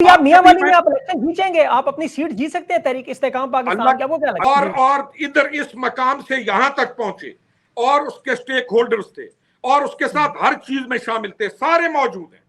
آپ میاں والی میں آپ الیکشن جیتیں گے, آپ اپنی سیٹ جیت سکتے ہیں تحریک استحکام پاکستان کیا, وہ کیا لگتا ہے؟ اور ادھر اس مقام سے یہاں تک پہنچے اور اس کے سٹیک ہولڈرز تھے اور اس کے ساتھ ہر چیز میں شامل تھے, سارے موجود ہیں.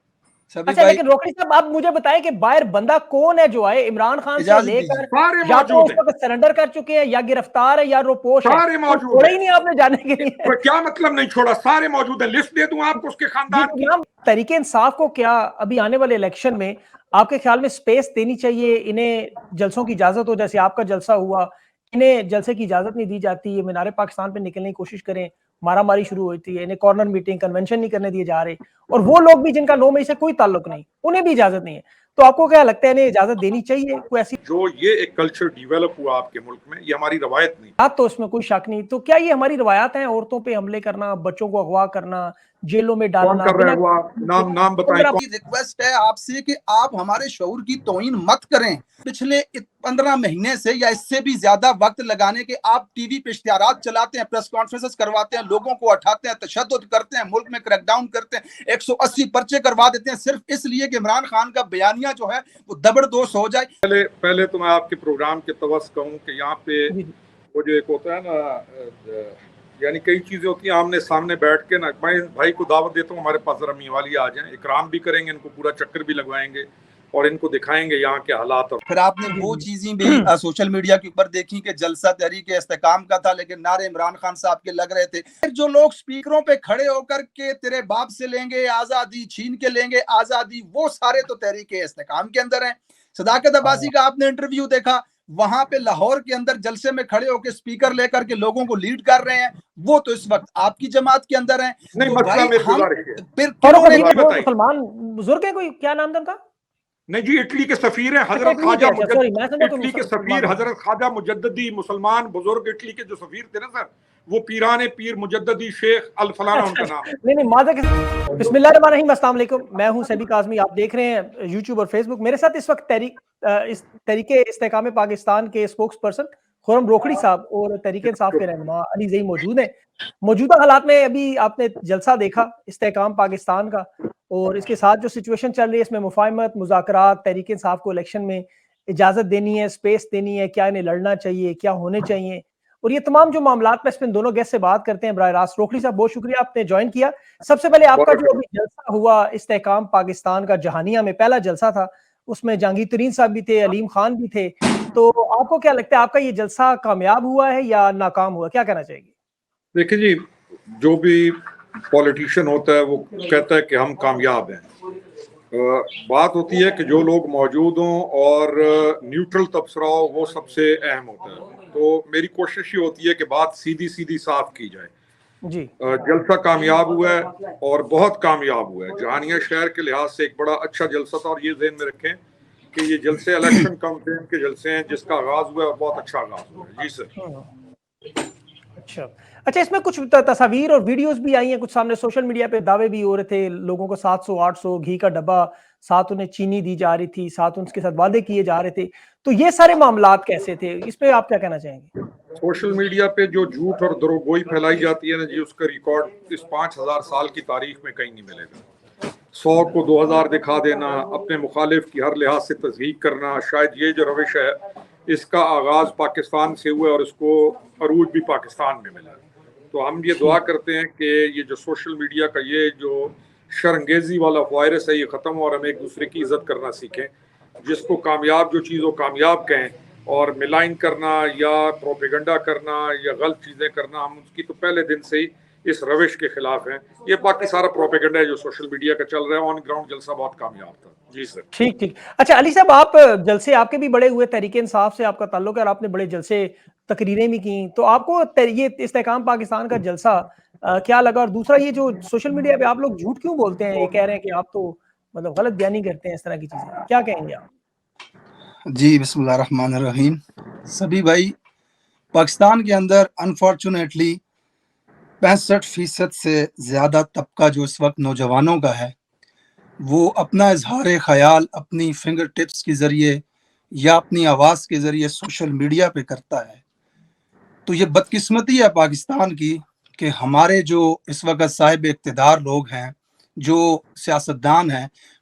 اچھا لیکن روکڑی صاحب آپ مجھے بتائیں کہ باہر بندہ کون ہے جو آئے عمران خان سے لے کر یا تو اس وقت سرنڈر کر چکے ہیں یا گرفتار ہے یا روپوش ہے, سارے موجود چھوڑا ہی نہیں آپ نے جانے کے لیے. کیا مطلب نہیں چھوڑا, سارے موجود ہیں, لسٹ دے دوں آپ کو اس کے خاندان کی. تحریک انصاف کو کیا ابھی آنے والے الیکشن میں آپ کے خیال میں سپیس دینی چاہیے, انہیں جلسوں کی اجازت ہو, جیسے آپ کا جلسہ ہوا, انہیں جلسے کی اجازت نہیں دی جاتی, یہ مینار پاکستان پہ نکلنے کی کوشش کریں, مارا ماری شروع ہوتی ہے, انہیں کارنر میٹنگ کنونشن نہیں کرنے دیے جا رہے, اور وہ لوگ بھی جن کا 9 مئی سے کوئی تعلق نہیں, انہیں بھی اجازت نہیں ہے, تو آپ کو کیا لگتا ہے انہیں اجازت دینی چاہیے؟ کوئی ایسی جو یہ ایک کلچر ڈیولپ ہوا آپ کے ملک میں, یہ ہماری روایت نہیں, تو اس میں کوئی شک نہیں, تو کیا یہ ہماری روایات ہیں عورتوں پہ حملے کرنا, بچوں کو اغوا کرنا, جیلوں میں ڈالنا؟ کون کر رہا ہے وہ, نام بتائیں. ریکویسٹ ہے آپ سے کہ آپ ہمارے شعور کی توہین مت کریں. پچھلے 15 مہینے سے یا اس سے بھی زیادہ وقت لگانے کے آپ ٹی وی پہ اشتہارات چلاتے ہیں, پریس کانفرنسز کرواتے ہیں, لوگوں کو اٹھاتے ہیں, تشدد کرتے ہیں, ملک میں کریک ڈاؤن کرتے ہیں, 180 پرچے کروا دیتے ہیں, صرف اس لیے کہ عمران خان کا بیانیہ جو ہے وہ دبڑ دوش ہو جائے. پہلے تو میں آپ کے پروگرام کے توسط کہوں کہ یہاں پہ وہ جو ایک ہوتا ہے نا, یعنی کئی چیزیں ہوتی ہیں آمنے سامنے بیٹھ کے نا, میں بھائی کو دعوت دیتا ہوں ہمارے پاس ذرا میاں والی آ جائیں, اکرام بھی کریں گے, ان کو پورا چکر بھی لگوائیں گے اور ان کو دکھائیں گے یہاں کے حالات. اور پھر آپ نے وہ چیزیں بھی سوشل میڈیا کے اوپر دیکھی کہ جلسہ تحریک استحکام کا تھا, لیکن نعرے عمران خان صاحب کے لگ رہے تھے. پھر جو لوگ سپیکروں پہ کھڑے ہو کر کے تیرے باپ سے لیں گے آزادی, چھین کے لیں گے آزادی, وہ سارے تو تحریک استحکام کے اندر ہیں. صداقت عباسی کا آپ نے انٹرویو دیکھا, وہاں پہ لاہور کے اندر جلسے میں کھڑے ہو کے سپیکر لے کر کے لوگوں کو لیڈ کر رہے ہیں, وہ تو اس وقت آپ کی جماعت کے اندر ہیں. نہیں, تو مسئلہ بھائی ہم پھر مسلمان بزرگ ہیں, کوئی کیا نام تھا ان کا؟ نہیں جی, اٹلی کے سفیر ہیں حضرت خواجہ اٹلی کے سفیر حضرت خواجہ مجددی, مسلمان بزرگ اٹلی کے جو سفیر تھے نا سر, وہ پیران پیر مجددی شیخ الفلانا ان کا نام ہے. نہیں, بسم اللہ الرحمن الرحیم. السلام علیکم, میں ہوں سیبی کاظمی, آپ دیکھ رہے ہیں یوٹیوب اور فیس بک. میرے ساتھ اس وقت اس تحریک استحکام پاکستان کے اسپوکس پرسن خرم روکڑی صاحب اور تحریک انصاف کے رہنما علی زئی موجود ہیں. موجودہ حالات میں ابھی آپ نے جلسہ دیکھا استحکام پاکستان کا, اور اس کے ساتھ جو سچویشن چل رہی ہے اس میں مفاہمت, مذاکرات, تحریک انصاف کو الیکشن میں اجازت دینی ہے, سپیس دینی ہے, کیا انہیں لڑنا چاہیے, کیا ہونے چاہیے, اور یہ تمام جو معاملات میں اس میں دونوں گیسٹ سے بات کرتے ہیں براہ راست. روکڑی صاحب بہت شکریہ آپ نے جوائن کیا. سب سے پہلے آپ کا جو ابھی جلسہ ہوا استحکام پاکستان کا جہانیہ میں, پہلا جلسہ تھا, اس میں جہانگیر ترین صاحب بھی تھے, علیم خان بھی تھے, تو آپ کو کیا لگتا ہے آپ کا یہ جلسہ کامیاب ہوا ہے یا ناکام ہوا, کیا کہنا چاہیے؟ دیکھیں جی, جو بھی پولیٹیشین ہوتا ہے وہ کہتا ہے کہ ہم کامیاب ہیں. بات ہوتی ہے کہ جو لوگ موجود ہوں اور نیوٹرل تبصرہ ہو, وہ سب سے اہم ہوتا ہے. تو میری کوشش یہ ہوتی ہے کہ بات سیدھی صاف کی جائے. جی, جلسہ کامیاب ہوا ہے اور بہت کامیاب ہوا ہے. جہانیہ شہر کے لحاظ سے ایک بڑا اچھا جلسہ تھا, اور یہ ذہن میں رکھیں کہ یہ جلسے الیکشن کمپین کے جلسے ہیں جس کا آغاز ہوا ہے اور بہت اچھا آغاز ہوا ہے. جی سر. اچھا, اس میں کچھ تصاویر اور ویڈیوز بھی آئی ہیں کچھ سامنے, سوشل میڈیا پہ دعوے بھی ہو رہے تھے لوگوں کو 700-800 گھی کا ڈبہ, ساتھ انہیں چینی دی جا رہی تھی, ساتھ ان کے ساتھ وعدے کیے جا رہے تھے, تو یہ سارے معاملات کیسے تھے, اس پہ آپ کیا کہنا چاہیں گے؟ سوشل میڈیا پہ جو جھوٹ اور دروغگوئی پھیلائی جاتی ہے نا جی, اس کا ریکارڈ اس 5000 سال کی تاریخ میں کہیں نہیں ملے گا. 100 کو 2000 دکھا دینا, اپنے مخالف کی ہر لحاظ سے تصدیق کرنا, شاید یہ جو روش ہے اس کا آغاز پاکستان سے ہوا اور اس کو عروج بھی پاکستان میں ملا. تو ہم یہ دعا کرتے ہیں کہ یہ جو سوشل میڈیا کا یہ جو شرنگیزی والا وائرس ہے یہ ختم ہو, اور ہم ایک دوسرے کی عزت کرنا سیکھیں. جس کو کامیاب جو چیز ہو کامیاب کہیں, اور ملائن کرنا یا پروپیگنڈا کرنا یا غلط چیزیں کرنا, ہم اس کی تو پہلے دن سے ہی اس روش کے خلاف ہیں. یہ باقی سارا پروپیگنڈا ہے جو سوشل میڈیا کا چل رہا ہے. آن گراؤنڈ جلسہ بہت کامیاب تھا. جی سر. ٹھیک. اچھا علی صاحب, آپ جلسے آپ کے بھی بڑے ہوئے, تحریک انصاف سے آپ کا تعلق ہے اور آپ نے بڑے جلسے تقریریں بھی کی, تو آپ کو یہ استحکام پاکستان کا جلسہ کیا لگا؟ اور دوسرا یہ جو سوشل میڈیا پہ آپ لوگ جھوٹ کیوں بولتے ہیں, یہ کہہ رہے ہیں کہ آپ تو مطلب غلط بیانی کرتے ہیں, اس طرح کی چیزیں, کیا کہیں گے آپ؟ جی, بسم اللہ الرحمن الرحیم. سبھی بھائی, پاکستان کے اندر انفارچونیٹلی 65% سے زیادہ طبقہ جو اس وقت نوجوانوں کا ہے, وہ اپنا اظہار خیال اپنی فنگر ٹپس کے ذریعے یا اپنی آواز کے ذریعے سوشل میڈیا پہ کرتا ہے. تو یہ بدقسمتی ہے پاکستان کی کہ ہمارے جو اس وقت صاحب اقتدار لوگ ہیں, جو سیاستدان ہیں,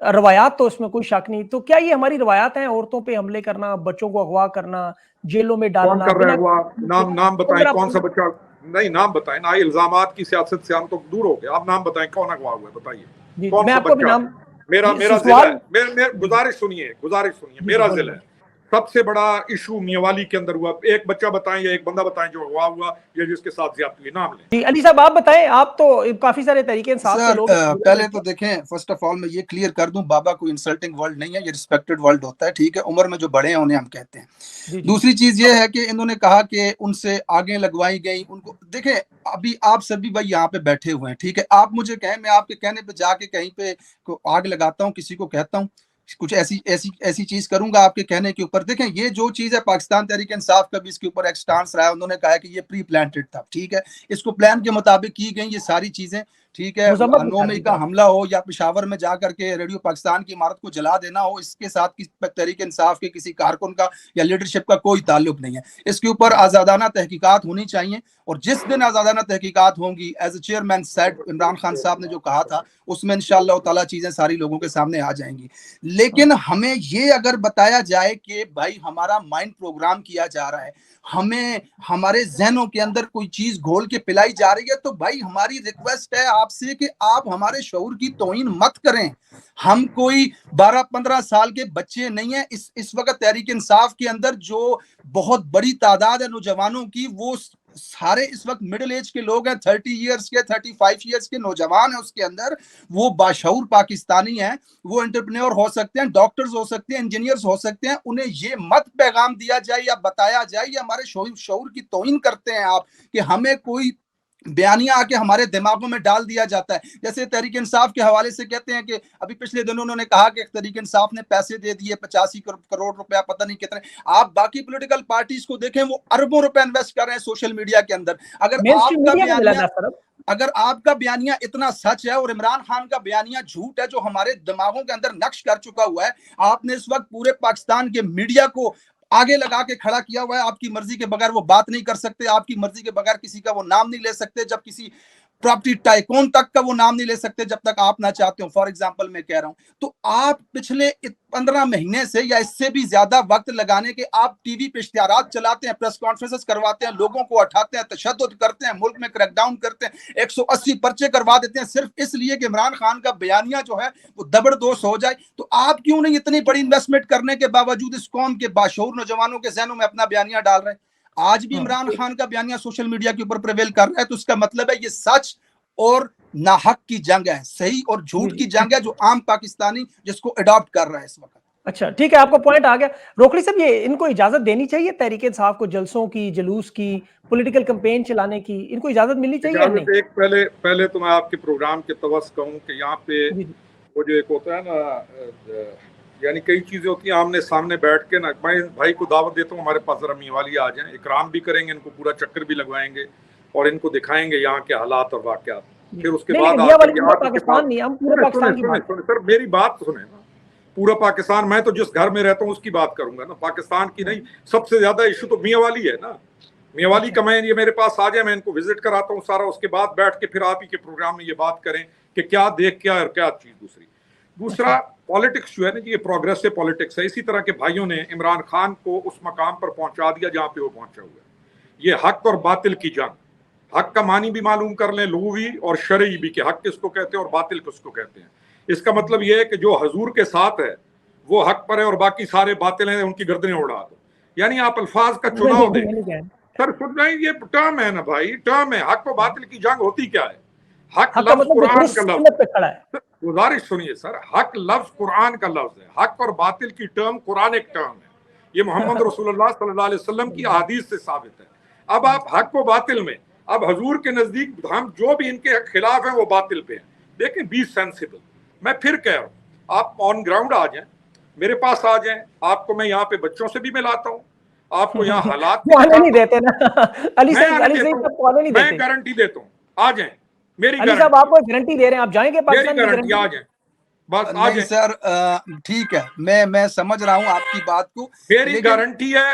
روایات تو اس میں کوئی شک نہیں. تو کیا یہ ہماری روایات ہیں عورتوں پہ حملے کرنا, بچوں کو اغوا کرنا, جیلوں میں کون ڈالنا؟ کر رہا ہے ہوا؟ نام بتائیں کون سا بچہ. نہیں نام بتائیں نا, الزامات کی سیاست سے ہم تو دور ہو گئے. آپ نام بتائیں کون اغوا ہوا ہے, بتائیے کون میں سا آپ کو بھی بچہ. نام میرا ضلع ہے, گزارش سنیے, میرا ضلع ہے. سب سے بڑا ایشو میاوالی کے اندر ہوا. ایک بچہ بتائیں یا ایک بندہ بتائیں جو اغوا ہوا یا جس کے ساتھ زیادتی ہوئی, نام لیں. جی علی صاحب آپ بتائیں, آپ تو کافی سارے تحریک انصاف کے سر لوگ. پہلے تو دیکھیں, فرسٹ آف آل میں یہ کلیئر کر دوں, بابا کوئی انسلٹنگ ورڈ نہیں ہے, یہ ریسپیکٹڈ ورڈ ہوتا ہے, ٹھیک ہے. عمر میں جو بڑے ہیں انہیں ہم کہتے ہیں. دوسری چیز یہ ہے کہ انہوں نے کہا کہ ان سے آگیں لگوائی گئی. ان کو دیکھیں, ابھی آپ سبھی بھائی یہاں پہ بیٹھے ہوئے ہیں, ٹھیک ہے. آپ مجھے کہیں, میں آپ کے کہنے پہ جا کے کہیں پہ آگ لگاتا ہوں, کسی کو کہتا ہوں کچھ ایسی چیز کروں گا آپ کے کہنے کے اوپر. دیکھیں یہ جو چیز ہے, پاکستان تحریک انصاف کا بھی اس کے اوپر ایک سٹانس رہا ہے. انہوں نے کہا کہ یہ پری پلانٹڈ تھا, ٹھیک ہے. اس کو پلان کے مطابق کی گئی یہ ساری چیزیں, ٹھیک ہے. 9 مئی کا حملہ ہو یا پشاور میں جا کر کے ریڈیو پاکستان کی عمارت کو جلا دینا ہو, اس کے ساتھ تحریک انصاف کے کسی کارکن کا یا لیڈرشپ کا کوئی تعلق نہیں ہے. اس کے اوپر آزادانہ تحقیقات ہونی چاہیے, اور جس دن آزادانہ تحقیقات ہوں گی, as a chairman said, Imran Khan صاحب نے جو کہا تھا اس میں انشاءاللہ تعالی چیزیں ساری لوگوں کے سامنے آ جائیں گی. لیکن ہمیں یہ اگر بتایا جائے کہ بھائی ہمارا مائنڈ پروگرام کیا جا رہا ہے, ہمیں ہمارے ذہنوں کے اندر کوئی چیز گھول کے پلائی جا رہی ہے, تو بھائی ہماری ریکویسٹ ہے آپ سے کہ آپ ہمارے شعور کی توہین مت کریں. ہم کوئی 12-15 سال کے بچے نہیں ہیں. اس وقت تحریک انصاف کے اندر جو بہت بڑی تعداد ہے نوجوانوں کی, وہ سارے اس وقت مڈل ایج کے لوگ ہیں, 30 ایئرس کے, 35 ایئرس کے نوجوان ہیں اس کے اندر. وہ باشعور پاکستانی ہیں, وہ انٹرپرینور ہو سکتے ہیں, ڈاکٹرز ہو سکتے ہیں, انجینئرز ہو سکتے ہیں. انہیں یہ مت پیغام دیا جائے یا بتایا جائے یا ہمارے شعور کی توہین کرتے ہیں آپ, کہ ہمیں کوئی بیانیہ آ کے ہمارے دماغوں میں ڈال دیا جاتا ہے. جیسے تحریک انصاف کے حوالے سے کہتے ہیں کہ ابھی پچھلے دنوں انہوں نے کہا کہ تحریک انصاف نے پیسے دے دیے 85 کروڑ روپیہ, پتہ نہیں کتنے. آپ باقی پولیٹیکل پارٹیز کو دیکھیں, وہ اربوں روپے انویسٹ کر رہے ہیں سوشل میڈیا کے اندر. اگر آپ کا بیانیہ اتنا سچ ہے اور عمران خان کا بیانیہ جھوٹ ہے جو ہمارے دماغوں کے اندر نقش کر چکا ہوا ہے, آپ نے اس وقت پورے پاکستان کے میڈیا کو آگے لگا کے کھڑا کیا ہوا ہے. آپ کی مرضی کے بغیر وہ بات نہیں کر سکتے, آپ کی مرضی کے بغیر کسی کا وہ نام نہیں لے سکتے, جب کسی پراپرٹی ٹائکون تک کا وہ نام نہیں لے سکتے جب تک آپ نہ چاہتے ہو. فار ایگزامپل میں کہہ رہا ہوں, تو آپ پچھلے 15 مہینے سے یا اس سے بھی زیادہ وقت لگانے کے آپ ٹی وی پہ اشتہارات چلاتے ہیں, پریس کانفرنسز کرواتے ہیں, لوگوں کو اٹھاتے ہیں, تشدد کرتے ہیں, ملک میں کریک ڈاؤن کرتے ہیں, 180 پرچے کروا دیتے ہیں, صرف اس لیے کہ عمران خان کا بیانیہ جو ہے وہ دبڑدوش ہو جائے. تو آپ کیوں نہیں اتنی بڑی انویسٹمنٹ کرنے کے باوجود اس قوم کے باشعور نوجوانوں کے ذہنوں میں اپنا بیانیہ ڈال رہے ہیں؟ آج بھی عمران خان کا بیانیہ سوشل میڈیا کے اوپر پریویل کر رہا ہے, تو اس کا مطلب ہے یہ سچ اور ناحق کی جنگ ہے, صحیح اور جھوٹ کی جنگ ہے, جو عام پاکستانی جس کو اڈاپٹ کر رہا ہے اس وقت. اچھا ٹھیک ہے, آپ کو پوائنٹ آ گیا. روکڑی صاحب, یہ ان کو اجازت دینی چاہیے تحریک انصاف کو جلسوں کی, جلوس کی, پولیٹیکل کمپین چلانے کی, ان کو اجازت ملنی چاہیے یا نہیں؟ ایک پہلے تو میں آپ کے پروگرام کے توسط کہوں کہ یہاں پہ وہ جو ایک ہوتا ہے نا, یعنی کئی چیزیں ہوتی ہیں آمنے سامنے بیٹھ کے نا. میں بھائی کو دعوت دیتا ہوں, ہمارے پاس ذرا میاوالی آ جائیں, اکرام بھی کریں گے, ان کو پورا چکر بھی لگوائیں گے اور ان کو دکھائیں گے یہاں کے حالات اور واقعات. پھر اس کے بعد سر میری بات سنیں نا, پورا پاکستان, میں تو جس گھر میں رہتا ہوں اس کی بات کروں گا نا, پاکستان کی نہیں. سب سے زیادہ ایشو تو میاوالی ہے نا, میاوالی کا. میں یہ میرے پاس آ جائے, میں ان کو وزٹ کراتا ہوں سارا, اس کے بعد بیٹھ کے پھر آپ ہی کے پروگرام میں یہ بات کریں کہ کیا دیکھ کیا اور کیا چیز. دوسرا پالیٹکس جو ہے نا, یہ پروگریسو پالیٹکس ہے. اسی طرح کے بھائیوں نے عمران خان کو اس مقام پر پہنچا دیا جہاں پہ وہ پہنچا ہوا ہے. یہ حق اور باطل کی جنگ, حق کا معنی بھی معلوم کر لیں لغوی اور شرعی بھی, کہ حق کس کو کہتے ہیں اور باطل کس کو کہتے ہیں. اس کا مطلب یہ ہے کہ جو حضور کے ساتھ ہے وہ حق پر ہے اور باقی سارے باطل ہیں, ان کی گردنیں اڑا دو. یعنی آپ الفاظ کا چناؤ دیں. سر سن رہے ہیں, یہ ٹرم ہے نا بھائی, ٹرم ہے. حق و باطل کی جنگ ہوتی کیا ہے؟ حق لفظ قرآن کا لفظ, گزارش سنیے سر, حق لفظ قرآن کا لفظ ہے. حق اور باطل کی ٹرم قرآن ایک ٹرم ہے. یہ محمد رسول اللہ صلی اللہ علیہ وسلم کی احادیث سے ثابت ہے. اب آپ حق و باطل میں, اب حضور کے نزدیک ہم جو بھی ان کے خلاف ہیں وہ باطل پہ ہیں. دیکھیں, بی سینسیبل. میں پھر کہہ رہا ہوں, آپ آن گراؤنڈ آ جائیں, میرے پاس آ جائیں, آپ کو میں یہاں پہ بچوں سے بھی ملاتا ہوں, آپ کو یہاں حالات نہیں دیتے نا علی صاحب, میں گارنٹی دیتا ہوں, آ جائیں. میری صاحب آپ کو گارنٹی دے رہے ہیں, آپ جائیں گے پاکستان کی گارنٹی, آ جائیں بس آ جائیں. سر ٹھیک ہے, میں سمجھ رہا ہوں آپ کی بات کو, میری گارنٹی ہے.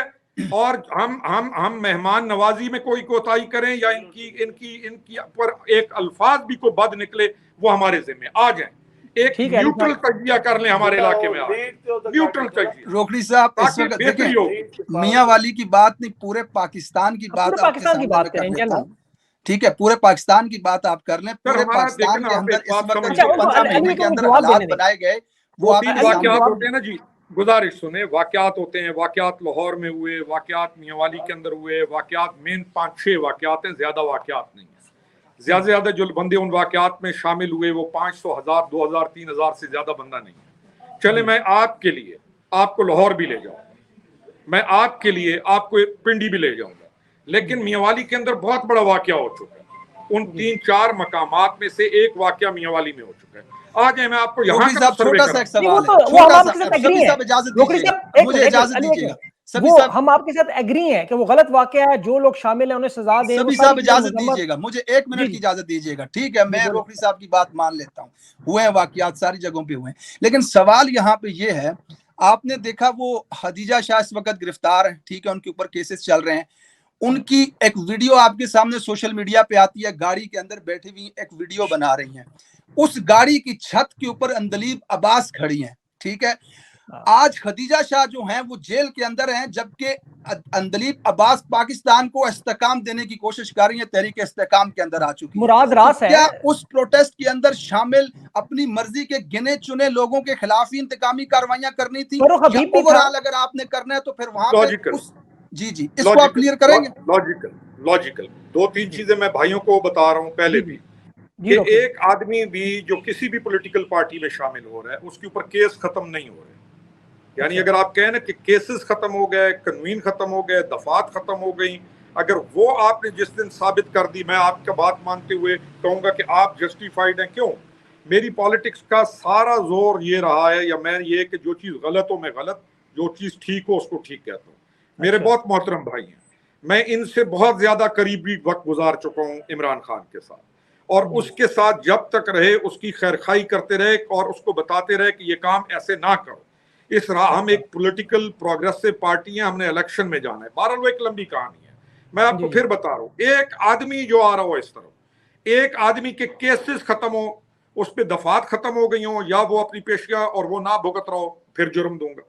اور ہم مہمان نوازی میں کوئی کوتاہی کریں یا ان کی پر ایک الفاظ بھی کو بد نکلے, وہ ہمارے ذمہ. آ جائیں, ایک نیوٹرل تجزیہ کر لیں ہمارے علاقے میں، نیوٹرل تجزیہ. روکڑی صاحب اس وقت دیکھیں میاں والی کی بات نہیں، پورے پاکستان کی بات آپ کے سامنے میں کر لیتا ہوں. ٹھیک ہے، پورے پاکستان کی بات آپ کر لیں. پورے پاکستان کے اندر اس وقت 15 مہینے کے اندر حالات بنائے گئے وہ آپ تین واقعات ہوتے ہیں نا جی، گزارش سنیں، واقعات ہوتے ہیں، واقعات لاہور میں ہوئے، واقعات میاں والی کے اندر ہوئے، واقعات مین 5-6 واقعات ہیں، زیادہ واقعات نہیں ہیں. زیادہ سے زیادہ جو بندے ان واقعات میں شامل ہوئے وہ 500 1000 2000 3000 سے زیادہ بندہ نہیں ہے. چلے میں آپ کے لیے آپ کو لاہور بھی لے جاؤں، میں آپ کے لیے آپ کو پنڈی بھی لے جاؤں گا، لیکن میاں والی کے اندر بہت بڑا واقعہ ہو چکا ہے. ان 3-4 مقامات میں سے ایک واقعہ میاں والی میں ہو چکا ہے. آ جائیں میں آپ کو یہاں کا چھوٹا سا ایک سوال ہے، چھوٹا سا سبھی صاحب اجازت دیجیے گا، مجھے اجازت دیجیے گا. ہم آپ کے ساتھ ایگری ہیں کہ وہ غلط واقعہ ہے، جو لوگ شامل ہیں انہیں سزا دیں. سبھی صاحب اجازت دیجیے گا، مجھے 1 منٹ کی اجازت دیجیے گا. ٹھیک ہے، میں روکڑی صاحب کی بات مان لیتا ہوں، ہوئے ہیں واقعات ساری جگہوں پہ ہوئے ہیں، لیکن سوال یہاں پہ یہ ہے، آپ نے دیکھا وہ خدیجہ شاہ اس وقت گرفتار ہیں، ٹھیک ہے، ان کے اوپر کیسز چل رہے ہیں. ان کی ایک ویڈیو آپ کے سامنے سوشل میڈیا پہ آتی ہے، گاڑی کے اندر بیٹھی ہوئی ایک ویڈیو بنا رہی ہیں. اس گاڑی کی چھت کے اوپر اندلیب عباس کھڑی ہیں. ٹھیک ہے، آج خدیجہ شاہ جو ہیں وہ جیل کے اندر ہیں، جبکہ اندلیب عباس پاکستان کو استحکام دینے کی کوشش کر رہی ہیں، تحریک استحکام کے اندر آ چکی مراد راس ہے. کیا اس پروٹیسٹ کے اندر شامل اپنی مرضی کے گنے چنے لوگوں کے خلاف ہی انتقامی کارروائیاں کرنی تھی، یا اوورآل اگر آپ نے کرنا ہے تو پھر وہاں پہ جی اس کو آپ کلیئر کریں گے؟ لاجیکل 2-3 چیزیں میں بھائیوں کو بتا رہا ہوں پہلے بھی، کہ ایک آدمی بھی جو کسی بھی پولیٹیکل پارٹی میں شامل ہو رہا ہے اس کے اوپر کیس ختم نہیں ہو رہے. یعنی اگر آپ کہیں نا کہ کیسز ختم ہو گئے، کنوین ختم ہو گئے، دفعات ختم ہو گئی، اگر وہ آپ نے جس دن ثابت کر دی، میں آپ کا بات مانتے ہوئے کہوں گا کہ آپ جسٹیفائیڈ ہیں. کیوں؟ میری پالیٹکس کا سارا زور یہ رہا ہے، یا میں یہ کہ جو چیز غلط ہو میں غلط، جو چیز ٹھیک ہو اس کو ٹھیک کہتا ہوں. میرے بہت محترم بھائی ہیں، میں ان سے بہت زیادہ قریبی وقت گزار چکا ہوں عمران خان کے ساتھ، اور اس کے ساتھ جب تک رہے اس کی خیرخواہی کرتے رہے اور اس کو بتاتے رہے کہ یہ کام ایسے نہ کرو. اس راہ ہم ایک پولیٹیکل پروگریسو پارٹی ہیں، ہم نے الیکشن میں جانا ہے. بہرحال وہ ایک لمبی کہانی ہے، میں آپ کو پھر بتا رہا ہوں. ایک آدمی جو آ رہا ہو اس طرف، ایک آدمی کے کیسز ختم ہو، اس پہ دفعات ختم ہو گئی ہوں، یا وہ اپنی پیشیاں اور وہ نہ بھگت رہا ہو، پھر جرم دوں گا.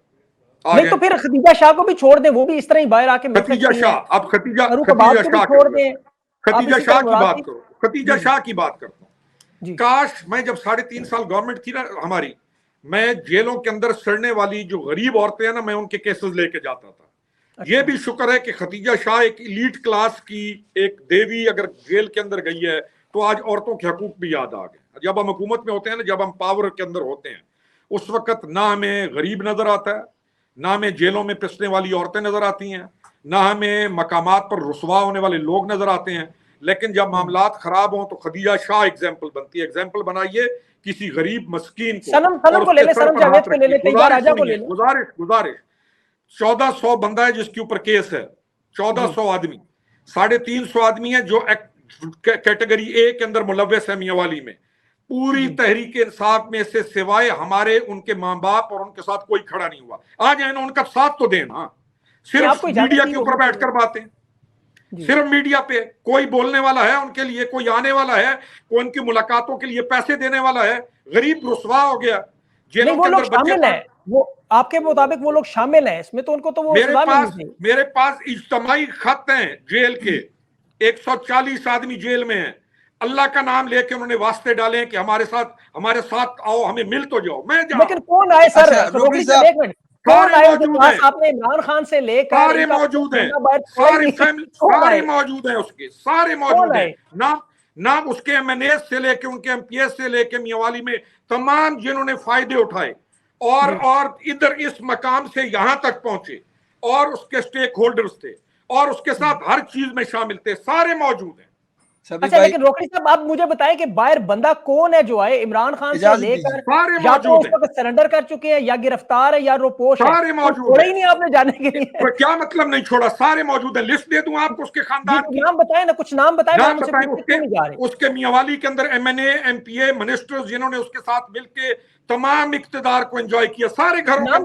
نہیں تو پھر خدیجہ شاہ کو بھی چھوڑ دیں، وہ بھی اس طرح ہی باہر آ کے خدیجہ شاہ، اب خدیجہ شاہ کی بات کرو، خدیجہ شاہ کی بات کرتا ہوں. کاش میں جب 3.5 سال گورنمنٹ تھی نا ہماری، میں جیلوں کے اندر سڑنے والی جو غریب عورتیں ہیں نا، میں ان کے کیسز لے کے جاتا تھا. یہ بھی شکر ہے کہ خدیجہ شاہ ایک ایلیٹ کلاس کی ایک دیوی اگر جیل کے اندر گئی ہے تو آج عورتوں کے حقوق بھی یاد آ گئے. جب ہم حکومت میں ہوتے ہیں نا، جب ہم پاور کے اندر ہوتے ہیں، اس وقت نہ ہمیں غریب نظر آتا ہے، نہ ہمیں جیلوں میں پسنے والی عورتیں نظر آتی ہیں، نہ ہمیں مقامات پر رسوا ہونے والے لوگ نظر آتے ہیں. لیکن جب معاملات خراب ہوں تو خدیجہ شاہ ایگزامپل بنتی ہے. ایگزامپل بنائیے کسی غریب مسکین کو، اور اس کے سر پر ہاتھ رکھیے. گزارش 1400 بندہ ہے جس کے اوپر کیس ہے، 1400 آدمی، 350 آدمی ہیں جو کیٹیگری اے کے اندر ملوث ہے میاں والی میں. پوری تحریک انصاف میں سے سوائے ہمارے ان کے ماں باپ اور ان کے ساتھ کوئی کھڑا نہیں ہوا. آج ہیں ان کا ساتھ تو دینا، صرف میڈیا کے اوپر بیٹھ کر باتیں، صرف میڈیا پہ. کوئی بولنے والا ہے ان کے لیے، کوئی آنے والا ہے، کوئی ان کی ملاقاتوں کے لیے پیسے دینے والا ہے؟ غریب رسوا ہو گیا. جیلوں کے اندر بچے، وہ آپ کے مطابق وہ لوگ شامل ہیں اس میں، تو ان کو تو وہ میرے پاس اجتماعی خط ہیں جیل کے، 140 آدمی جیل میں ہیں. اللہ کا نام لے کے انہوں نے واسطے ڈالے کہ ہمارے ساتھ آؤ، ہمیں مل تو جاؤ. میں لیکن کون آئے سر؟ کون آئے ان کے پاس؟ آپ نے عمران خان سے لے کر سارے موجود ہیں، ساری فیملی سارے موجود ہیں، اس کے سارے موجود ہیں. نام اس کے MNA سے لے کے ان کے MPS سے لے کے میاں والی میں تمام جنہوں نے فائدے اٹھائے اور ادھر اس مقام سے یہاں تک پہنچے، اور اس کے سٹیک ہولڈرز تھے اور اس کے ساتھ ہر چیز میں شامل تھے، سارے موجود ہیں. اچھا لیکن روکڑی صاحب آپ مجھے بتائیں کہ باہر بندہ کون ہے جو آئے عمران خان سے لے کر، یا تو اس وقت سرنڈر کر چکے ہیں، یا گرفتار ہے، یا روپوش ہے؟ سارے موجود چھوڑا ہی نہیں آپ نے جانے کے لیے. کیا مطلب نہیں چھوڑا؟ سارے موجود ہیں. لسٹ دے دوں آپ کو اس کے خاندان کی. نام بتائیں نا، کچھ نام بتائیں. اس کے میاں والی کے اندر MNA MPA منسٹرز جنہوں نے اس کے ساتھ مل کے تمام اقتدار کو انجوائے کیا، سارے گھروں کے اندر.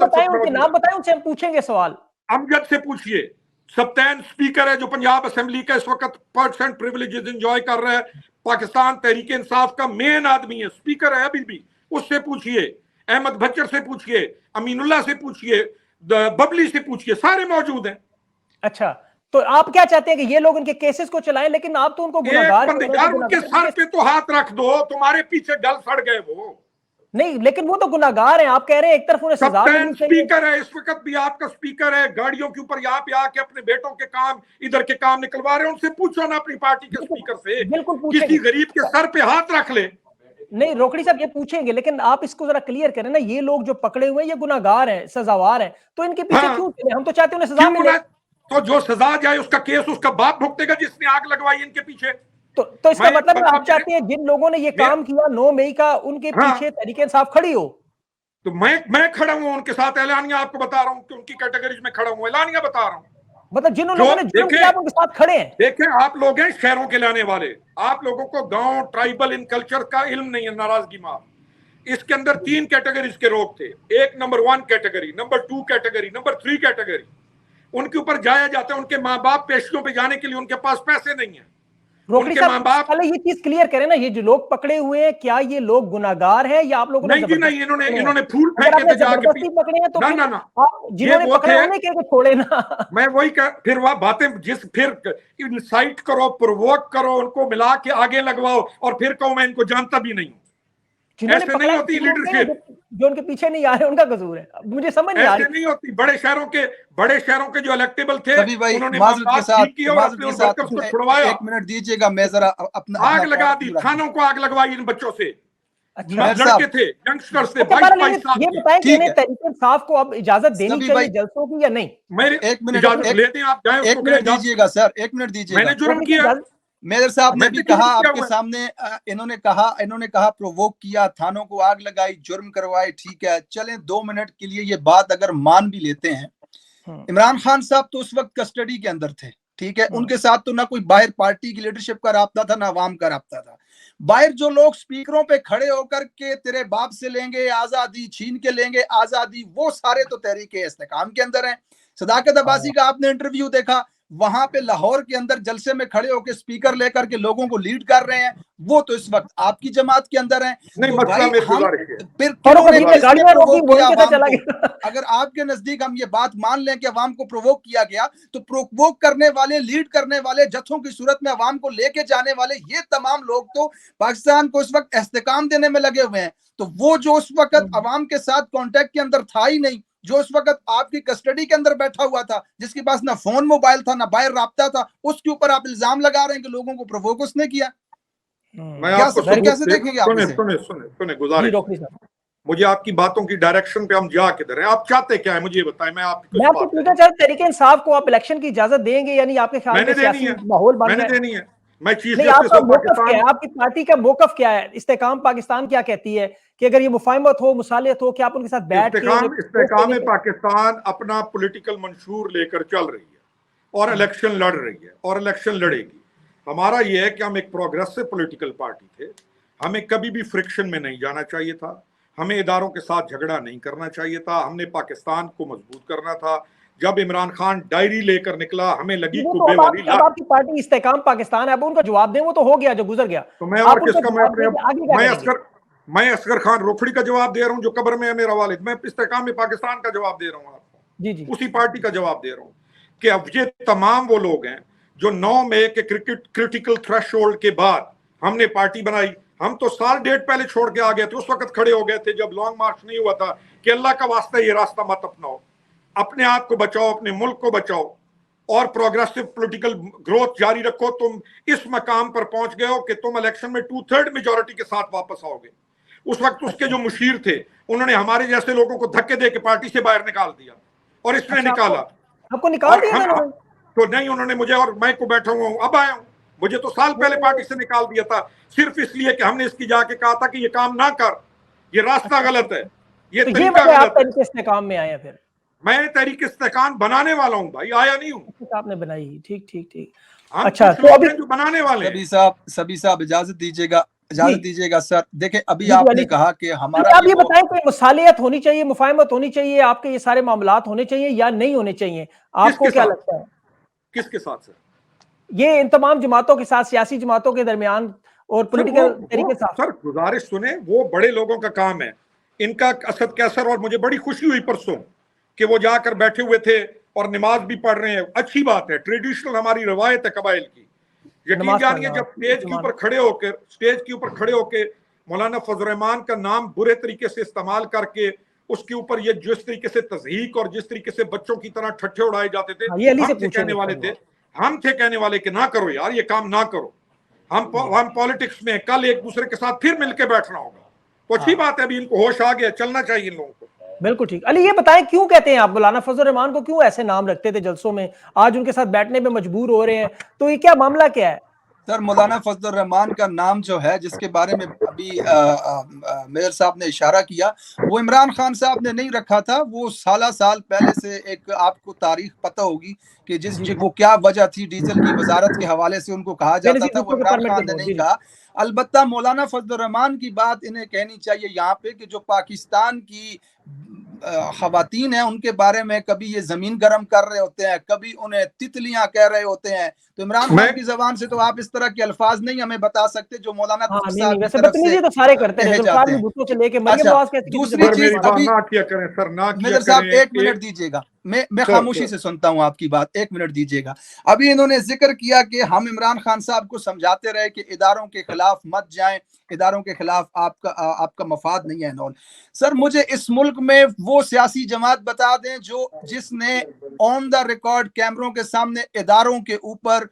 نام بتائیں، ان سے ہم پوچھیں گے سوال. امجد سے پوچھئے، سبتین سپیکر ہے جو پنجاب اسمبلی کا اس وقت پریویلیجز انجوائے کر رہا ہے، پاکستان تحریک انصاف کا مین آدمی ہے، سپیکر ہے ابھی بھی. اس سے پوچھئے, احمد بچر سے پوچھئے, امین اللہ سے پوچھئے, ببلی سے پوچھئے, سارے موجود ہیں. اچھا, تو آپ کیا چاہتے ہیں کہ یہ لوگ ان کے کیسز کو چلائیں, لیکن آپ تو ان کو گناہگار یار ان کے سر پہ تو ہاتھ رکھ دو, تمہارے پیچھے گل سڑ گئے وہ نہیں, لیکن وہ تو گناہگار ہیں. آپ کہہ رہے ہیں ایک طرف انہیں سزا کپتان ملنی چاہیے. سپیکر ہے اس وقت بھی, آپ کا سپیکر ہے, گاڑیوں کے اوپر یہاں پہ آ کے اپنے بیٹوں کے کام ادھر کے کام نکلوا رہے ہیں. ان سے پوچھو نا اپنی پارٹی کے سپیکر سے, بالکل پوچھیں کسی گے. غریب کے سر پہ ہاتھ رکھ لے. نہیں روکڑی صاحب یہ پوچھیں گے, لیکن آپ اس کو ذرا کلیئر کریں نا, یہ لوگ جو پکڑے ہوئے ہیں یہ گناہگار ہیں, سزاوار ہیں, تو ان کے پیچھے کیوں چلے؟ ہم تو چاہتے ہیں انہیں سزا ملے. تو جو سزا جائے اس کا کیس اس کا باپ بھگتے گا جس نے آگ لگوائی ان کے پیچھے. تو اس کا مطلب ہے آپ چاہتے ہیں جن لوگوں نے یہ کام کیا 9 مئی کا, ان کے پیچھے تحریک انصاف کھڑی ہو. تو میں کھڑا ہوں ان کے ساتھ, اعلانیہ آپ کو بتا رہا ہوں کہ ان کی کیٹیگریز میں کھڑا ہوں, اعلانیہ بتا رہا ہوں. مطلب جن لوگوں نے جرم کیا آپ ان کے ساتھ کھڑے ہیں. دیکھیں آپ لوگ ہیں شہروں کے لانے والے, آپ لوگوں کو گاؤں ٹرائبل ان کلچر کا علم نہیں ہے. ناراضگی ماں, اس کے اندر 3 کیٹیگریز کے لوگ تھے. ایک number 1 category, number 2 category, number 3 category. ان کے اوپر جایا جاتا ہے, ان کے ماں باپ پیشیوں پہ جانے کے لیے ان کے پاس پیسے نہیں ہیں. روکڑی صاحب پہلے یہ چیز کلیئر کریں نا, یہ جو لوگ پکڑے ہوئے ہیں کیا یہ لوگ گناہگار ہیں یا آپ لوگوں نے نہیں نہیں, انہوں نے پھول پھینکے تھے جا کے. پکڑے ہیں تو جنہوں نے پکڑے انہیں کہہ کے چھوڑے نا. میں وہی پھر وہ باتیں پھر انسائٹ کرو, پرووک کرو, ان کو ملا کے آگے لگواؤ اور پھر کہو میں ان کو جانتا بھی نہیں ہوں. ایسے نہیں ہوتی لیڈرشپ. جو ان کے پیچھے نہیں آ رہے ان کا قصور ہے, مجھے سمجھ نہیں آ رہی. ایسے نہیں ہوتی. بڑے شہروں کے جو الیکٹیبل تھے انہوں نے چھڑوایا. 1 منٹ دیجیے گا, میں ذرا اپنا آگ لگا دی, تھانوں کو آگ لگوائی ان بچوں سے. لڑکے تھے, ینگسٹر سے 22 سال یہ بتائیں کہ انہیں تحریک انصاف کو اب اجازت دینی چاہیے جلسوں کی یا نہیں. 1 منٹ دیجیے گا سر, 1 منٹ دیجیے گا. میں نے جرم کیا, میجر صاحب نے بھی کہا آپ کے سامنے, انہوں نے کہا پرووک کیا, تھانوں کو آگ لگائی, جرم کروائے. ٹھیک ہے, چلیں 2 منٹ کے لیے یہ بات اگر مان بھی لیتے ہیں, عمران خان صاحب تو اس وقت کسٹڈی کے اندر تھے. ٹھیک ہے, ان کے ساتھ تو نہ کوئی باہر پارٹی کی لیڈرشپ کا رابطہ تھا, نہ عوام کا رابطہ تھا. باہر جو لوگ سپیکروں پہ کھڑے ہو کر کے تیرے باپ سے لیں گے آزادی, چھین کے لیں گے آزادی, وہ سارے تو تحریک استحکام کے اندر ہیں. صداقت عباسی کا آپ نے انٹرویو دیکھا, وہاں پہ لاہور کے اندر جلسے میں کھڑے ہو کے سپیکر لے کر کے لوگوں کو لیڈ کر رہے ہیں, وہ تو اس وقت آپ کی جماعت کے اندر ہیں. اگر آپ کے نزدیک ہم یہ بات مان لیں کہ عوام کو پرووک کیا گیا, تو پرووک کرنے والے, لیڈ کرنے والے, جتھوں کی صورت میں عوام کو لے کے جانے والے, یہ تمام لوگ تو پاکستان کو اس وقت استحکام دینے میں لگے ہوئے ہیں. تو وہ جو اس وقت عوام کے ساتھ کانٹیکٹ کے اندر تھا ہی نہیں, جو اس وقت آپ کی کسٹڈی کے اندر بیٹھا ہوا تھا, جس کے پاس نہ فون موبائل تھا نہ باہر رابطہ تھا, اس کے اوپر آپ الزام لگا رہے ہیں کہ لوگوں کو پرووک اس نے کیا. کیسے دیکھیں گے آپ؟ گزارش, مجھے آپ کی باتوں کی ڈائریکشن پہ ہم جا کدھر ہیں, آپ چاہتے کیا ہے مجھے بتائیں. میں آپ کو پوچھنا چاہتا ہوں تحریک انصاف کو آپ الیکشن کی اجازت دیں گے یعنی آپ کے خیال میں سیاسی ماحول بن گیا ہے؟ میں چیف نہیں, آپ کا موقف کیا ہے, آپ کی پارٹی کا موقف کیا ہے, استحکام پاکستان کیا کہتی ہے کہ اگر یہ مفاہمت ہو, مصالحت ہو, کہ آپ ان کے ساتھ بیٹھ کے. استحکام پاکستان اپنا پولیٹیکل منشور لے کر چل رہی ہے اور الیکشن لڑ رہی ہے اور الیکشن لڑے گی. ہمارا یہ ہے کہ ہم ایک پروگریسو پولیٹیکل پارٹی تھے, ہمیں کبھی بھی فرکشن میں نہیں جانا چاہیے تھا, ہمیں اداروں کے ساتھ جھگڑا نہیں کرنا چاہیے تھا, ہم نے پاکستان کو مضبوط کرنا تھا. جب عمران خان ڈائری لے کر نکلا, ہمیں لگی کبے والی لات. آپ کی پارٹی استحکام پاکستان ہے, اب ان کا جواب دیں, وہ تو ہو گیا جو گزر گیا. تو میں اور کس کا, میں اصغر خان روکھڑی کا جواب دے رہا ہوں جو قبر میں ہے میرا والد. میں استحکام پاکستان کا جواب دے رہا ہوں آپ کو, جی اسی پارٹی کا جواب دے رہا ہوں کہ اب یہ تمام وہ لوگ ہیں جو 9 مئی کے کرٹیکل تھریش ہولڈ کے بعد ہم نے پارٹی بنائی. ہم تو سال ڈیٹ پہلے چھوڑ کے آ گئے تھے, اس وقت کھڑے ہو گئے تھے جب لانگ مارچ نہیں ہوا تھا کہ اللہ کا واسطہ یہ راستہ مت اپناؤ, اپنے آپ کو بچاؤ, اپنے ملک کو بچاؤ اور پروگریسو پولیٹیکل گروتھ جاری رکھو. تم اس مقام پر پہنچ گئے ہو کہ تم الیکشن میں 2/3 میجورٹی کے ساتھ واپس آؤ گے. اس وقت اس کے جو مشیر تھے انہوں نے ہمارے جیسے لوگوں کو دھکے دے کے پارٹی سے باہر نکال دیا, اور اس نے نکالا. آپ کو نکال دیا تو نہیں, انہوں نے مجھے, اور میں کو بیٹھا ہوا ہوں, اب آیا ہوں, مجھے تو سال پہلے پارٹی سے نکال دیا تھا صرف اس لیے کہ ہم نے اس کی جا کے کہا تھا کہ یہ کام نہ کر, یہ راستہ غلط ہے, یہ طریقہ غلط ہے. استحکام میں آیا, پھر میں تحریک استحکام بنانے والا ہوں بھائی, آیا نہیں ہوں. آپ نے بنائی, ٹھیک ٹھیک ٹھیک. اچھا, تو ابھی جو بنانے والے ہیں. سبھی صاحب اجازت دیجیے گا سر. دیکھیں ابھی آپ نے کہا کہ ہمارا, آپ یہ بتائیں کوئی مصالحت ہونی چاہیے, مفاہمت ہونی چاہیے, آپ کے یہ سارے معاملات ہونے چاہیے یا نہیں ہونے چاہیے, آپ کو کیا لگتا ہے؟ کس کے ساتھ سر؟ یہ ان تمام جماعتوں کے ساتھ, سیاسی جماعتوں کے درمیان اور پولیٹیکل طریقے سے سر گزارش سنیں, وہ بڑے لوگوں کا کام ہے. ان کا اسد کیسر, اور مجھے بڑی خوشی ہوئی پرسوں کہ وہ جا کر بیٹھے ہوئے تھے اور نماز بھی پڑھ رہے ہیں. اچھی بات ہے, ٹریڈیشنل ہماری روایت ہے قبائل کی. یقین جانیے جب اسٹیج کے اوپر کھڑے ہو کے مولانا فضل الرحمان کا نام برے طریقے سے استعمال کر کے اس کے اوپر یہ جس طریقے سے تضحیک اور جس طریقے سے بچوں کی طرح ٹھٹھے اڑائے جاتے تھے, ہم تھے کہنے والے کہ نہ کرو یار, یہ کام نہ کرو. ہم پالیٹکس میں کل ایک دوسرے کے ساتھ پھر مل کے بیٹھنا ہوگا. تو اچھی بات ہے, ابھی ان کو ہوش آ گیا, چلنا چاہیے ان لوگوں کو. بالکل ٹھیک. علی یہ بتائیں کیوں کہتے ہیں آپ مولانا فضل الرحمان کو کیوں ایسے نام رکھتے تھے جلسوں میں, آج ان کے ساتھ بیٹھنے میں مجبور ہو رہے ہیں, تو یہ کیا معاملہ کیا ہے؟ سر مولانا فضل الرحمان کا نام جو ہے, جس کے بارے میں ابھی میئر صاحب نے اشارہ کیا, وہ عمران خان صاحب نے نہیں رکھا تھا. وہ سال پہلے سے ایک آپ کو تاریخ پتہ ہوگی کہ وہ کیا وجہ تھی. ڈیزل کی وزارت کے حوالے سے ان کو کہا جاتا تھا, وہ عمران خان نے نہیں کہا. البتہ مولانا فضل الرحمان کی بات انہیں کہنی چاہیے یہاں پہ کہ جو پاکستان کی خواتین ہیں ان کے بارے میں کبھی یہ زمین گرم کر رہے ہوتے ہیں, کبھی انہیں تتلیاں کہہ رہے ہوتے ہیں. تو عمران خان کی زبان سے تو آپ اس طرح کے الفاظ نہیں ہمیں بتا سکتے جو مولانا صاحب کی طرف سے تو سارے کرتے ہیں. دوسری چیز, ابھی میجر صاحب ایک منٹ دیجیے گا, میں خاموشی سے سنتا ہوں آپ کی بات, ایک منٹ دیجیے گا. ابھی انہوں نے ذکر کیا کہ ہم عمران خان صاحب کو سمجھاتے رہے کہ اداروں کے خلاف مت جائیں, اداروں کے خلاف آپ کا مفاد نہیں ہے. سر مجھے اس ملک میں وہ سیاسی جماعت بتا دیں جس نے آن دا ریکارڈ کیمروں کے سامنے اداروں کے اوپر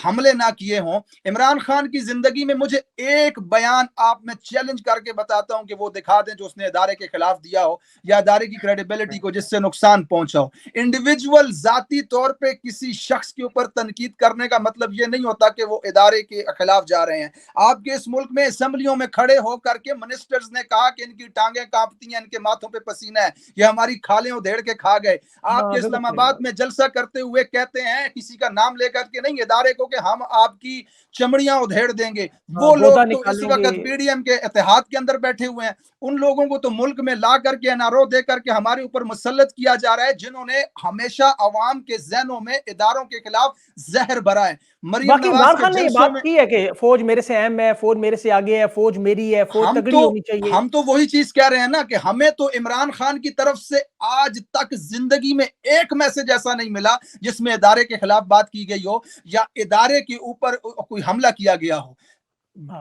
حملے نہ کیے ہوں. عمران خان کی زندگی میں مجھے ایک بیان آپ میں چیلنج کر کے بتاتا ہوں کہ وہ دکھا دیں جو اس نے ادارے کے خلاف دیا ہو یا ادارے کی کریڈیبلٹی کو جس سے نقصان پہنچا ہو. انڈیویجول ذاتی طور پہ کسی شخص کے اوپر تنقید کرنے کا مطلب یہ نہیں ہوتا کہ وہ ادارے کے خلاف جا رہے ہیں. آپ کے اس ملک میں اسمبلیوں میں کھڑے ہو کر کے منسٹرز نے کہا کہ ان کی ٹانگیں کانپتی ہیں, ان کے ماتھوں پہ پسینہ ہے, یہ ہماری کھالیں ادھیڑ کے کھا گئے. آپ کے اسلام آباد میں جلسہ کرتے ہوئے کہتے ہیں کسی کا نام لے کر کے نہیں, ادارے کو, کہ ہم آپ کی چمڑیاں ادھیڑ دیں گے. وہ لوگ تو اس وقت پی ڈی ایم کے اتحاد کے اندر بیٹھے ہوئے ہیں. ان لوگوں کو تو ملک میں لا کر کے این آر او دے کر کے ہمارے اوپر مسلط کیا جا رہا ہے جنہوں نے ہمیشہ عوام کے ذہنوں میں اداروں کے خلاف زہر بھرا ہے. مریم نواز کے جلسوں میں کی ہے کہ فوج میرے سے اہم ہے, فوج میرے سے آگے ہے, فوج میری ہے, فوج تگڑی ہونی چاہیے. ہم تو وہی چیز کہہ رہے ہیں نا کہ ہمیں تو عمران خان کی طرف سے آج تک زندگی میں ایک میسج ایسا نہیں ملا جس میں ادارے کے خلاف بات کی گئی ہو یا ادارے کے اوپر کوئی حملہ کیا گیا ہو.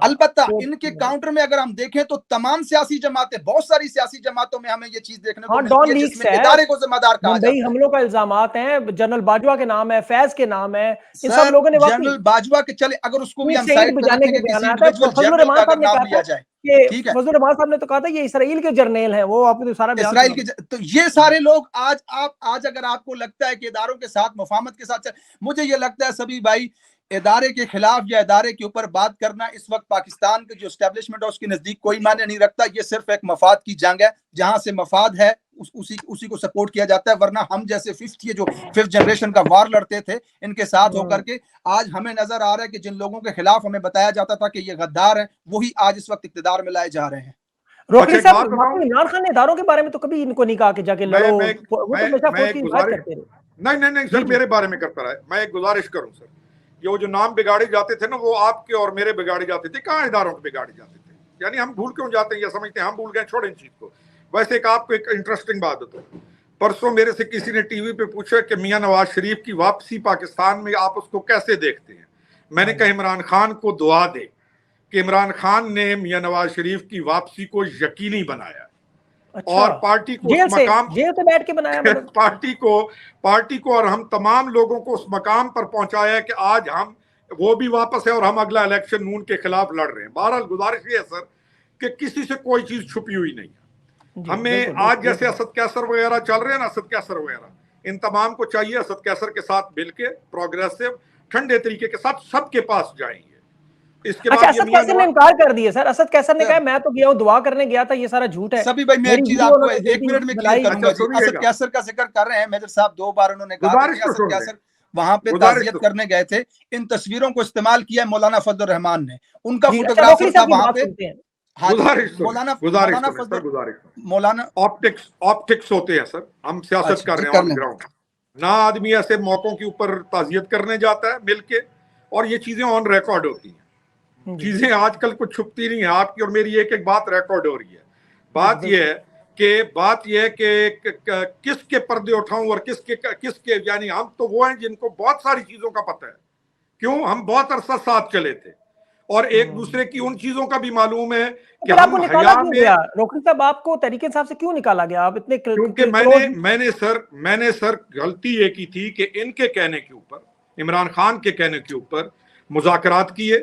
البتہ ان کے کاؤنٹر میں اگر ہم دیکھیں تو تمام سیاسی جماعتیں, بہت ساری سیاسی جماعتوں میں ہمیں یہ چیز دیکھنے کو ملتی ہے جس میں ادارے کو ذمہ دار کہا جاتا ہے. حملوں کا الزامات ہیں, جنرل باجوہ کے نام ہے, فیض کے نام ہے, ان سب لوگوں نے جنرل باجوہ کے چلے اگر اس کو بھی ہم سائڈ پہ رکھیں کہ کسی انڈیویجول جنرل کا اگر نام لیا جائے, ٹھیک ہے, فضل الرحمان صاحب نے تو کہا تھا یہ اسرائیل کے جرنیل ہیں, وہ آپ نے سارا اسرائیل کے, تو یہ سارے لوگ آج اگر آپ کو لگتا ہے کہ اداروں کے ساتھ مفاہمت کے ساتھ, مجھے یہ لگتا ہے سبھی بھائی ادارے کے خلاف یا ادارے کے اوپر بات کرنا اس وقت پاکستان کے جو اسٹیبلشمنٹ ہے اس کے نزدیک کوئی معنی نہیں رکھتا. یہ صرف ایک مفاد کی جنگ ہے, جہاں سے مفاد ہے اسی کو سپورٹ کیا جاتا ہے. ورنہ ہم جیسے جو ففتھ جنریشن کا وار لڑتے تھے ان کے ساتھ ہو کر کے, آج ہمیں نظر آ رہا ہے کہ جن لوگوں کے خلاف ہمیں بتایا جاتا تھا کہ یہ غدار ہیں, وہی آج اس وقت اقتدار میں لائے جا رہے ہیں. روکڑی صاحب, عمران خان نے اداروں کے بارے میں تو کبھی ان کو نہیں کہا کہ جا کے لڑو, نہیں سر, میرے بارے میں کرتا رہا ہے. میں ایک گزارش کروں سر, یہ جو نام بگاڑے جاتے تھے نا وہ آپ کے اور میرے بگاڑے جاتے تھے, کہاں اداروں کے بگاڑے جاتے تھے. یعنی ہم بھول کیوں جاتے ہیں یا سمجھتے ہیں ہم بھول گئے, چھوڑیں ان چیز کو. ویسے ایک آپ کو ایک انٹرسٹنگ بات بتاؤں, پرسوں میرے سے کسی نے ٹی وی پہ پوچھا کہ میاں نواز شریف کی واپسی پاکستان میں آپ اس کو کیسے دیکھتے ہیں. میں نے کہا عمران خان کو دعا دے کہ عمران خان نے میاں نواز شریف کی واپسی کو یقینی بنایا اور پارٹی کو اس مقام پارٹی کو اور ہم تمام لوگوں کو اس مقام پر پہنچایا کہ آج ہم وہ بھی واپس ہے اور ہم اگلا الیکشن نون کے خلاف لڑ رہے ہیں. بہرحال گزارش یہ ہے سر کہ کسی سے کوئی چیز چھپی ہوئی نہیں ہے. ہمیں آج جیسے اسد کیسر وغیرہ چل رہے ہیں نا, اسد کیسر وغیرہ, ان تمام کو چاہیے اسد کیسر کے ساتھ مل کے پروگریسو ٹھنڈے طریقے کے ساتھ سب کے پاس جائیں گے. اس کے بعد اسد کیسر نے انکار کر دیا سر. اسد کیسر نے کہا میں تو گیا ہوں, دعا کرنے گیا تھا, یہ سارا جھوٹ ہے. سبھی بھائی میں ایک چیز آپ کو ایک منٹ میں کلیئر کروں گا. اسد کیسر کا ذکر کر رہے ہیں میجر صاحب, 2 بار انہوں نے کہا کہ اسد کیسر وہاں پہ تعزیت کرنے گئے تھے. ان تصویروں کو استعمال کیا ہے مولانا فضل الرحمان نے, ان کا فوٹوگرافر تھا وہاں پہ. مولانا آپٹکس ہوتے ہیں سر, ہم سیاست کر رہے ہیں آن گراؤنڈ. نہ آدمی ایسے موقعوں کے اوپر تعزیت کرنے جاتا ہے مل کے, اور یہ چیزیں آن ریکارڈ ہوتی ہیں. چیزیں آج کل کچھ چھپتی نہیں ہیں، آپ کی اور میری ایک ایک بات ریکارڈ ہو رہی ہے. بات یہ ہے کہ کس کے پردے اٹھاؤں اور کس کے یعنی ہم تو وہ ہیں جن کو بہت ساری چیزوں کا پتہ ہے. کیوں؟ ہم بہت عرصہ ساتھ چلے تھے اور ایک دوسرے کی ان چیزوں کا بھی معلوم ہے کہ آپ کو نکالا کیوں گیا روکڑی صاحب؟ آپ کو تحریک انصاف سے کیوں نکالا گیا؟ آپ اتنے کیونکہ میں نے سر غلطی یہ کی تھی کہ ان کے کہنے کے اوپر، عمران خان کے کہنے کے اوپر مذاکرات کیے،